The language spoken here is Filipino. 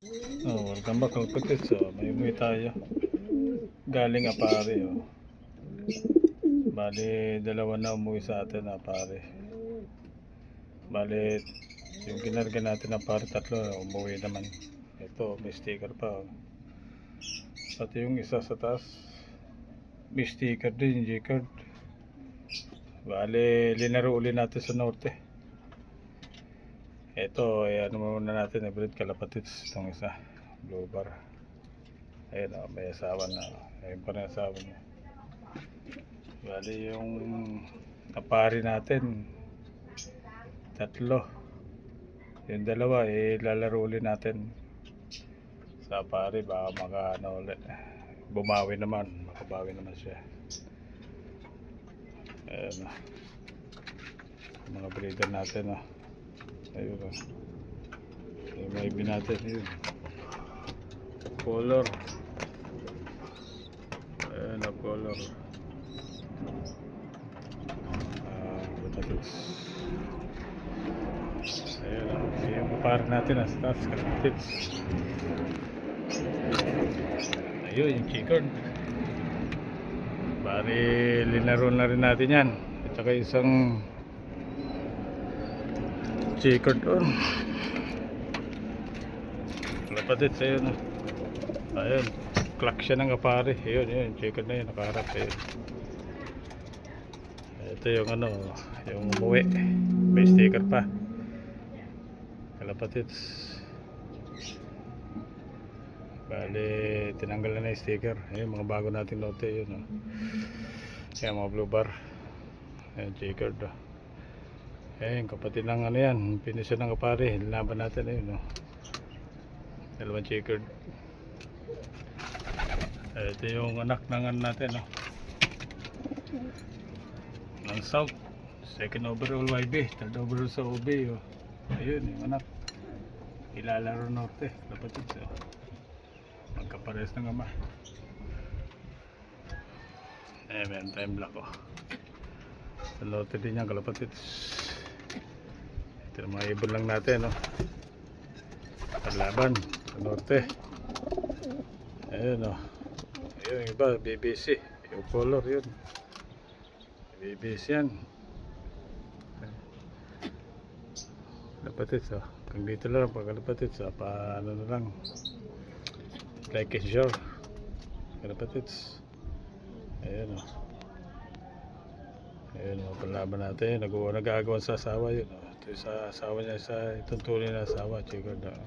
Oh, welcome back kalapatid. So, may umuwi tayo. Galing Apare, oh. Bali, dalawa na umuwi sa atin, Apare. Bali, yung ginarga natin Apare, tatlo, umuwi naman. Ito, may sticker pa, oh. Pati yung isa sa taas, may sticker din, G-card. Bali, linaro uli natin sa norte. Ito, ano muna natin, hybrid kalapatids. Itong isa, blue bar. Ayun, oh, may asawa na. Ayun pa rin asawa niya. Bali, yung Apare natin, tatlo. Yung dalawa, lalaro ulit natin sa Apare. Baka makaano ulit, bumawi naman, makabawi naman siya. Ayun, oh. Mga breeder natin, oh. Ayun, oh. Yung may ibin natin, yun. Color. Ayun, oh, color. Kalapatids. Ayun, oh. Yung Apare natin, sa taas, kalapatids. Ayun, yung G-card. Bali, linaro na rin natin yan. At saka isang G-card doon. Kalapatids, ayun. Ayun, clock siya ng Apare. Ayun, yun, G-card na yun, nakaharap. Ayun. Ito yung ano, yung umuwi. May sticker pa. Kalapatids. Bali, tinanggal na yung sticker. Ayun, mga bago nating lote yun, oh. Kaya mga blue bar. Ayun, G-card, oh. Ayun, kapatid ng ano yan, pinisyon ng Apare. Linaban natin, ayun, oh. Dalawang G-card. Ito yung anak ng ano natin, oh. Ng South. Second overall YB. Third overall sa OB, oh. Ayun, yung anak. Ilalaro norte. Kalapatids, oh. Magkapares ng ama. Meron tayong black, oh. Sa norte din yan, kalapatids. Ito yung mga ibon lang natin, oh. Paglaban sa norte. Ayun, oh. Ayun, yung iba, BBC. Yung color, yun. BBC yan. Kalapatids, oh. Hanggang dito lang pag kalapatids, oh. Paano na lang, like and share. Kalapatids. Ayun, oh. Ayun, oh. Palaban natin. Nag-aagawan sa asawa yun, oh. Ito yung sa asawa niya, sa itong tunay na asawa, G-card, oh.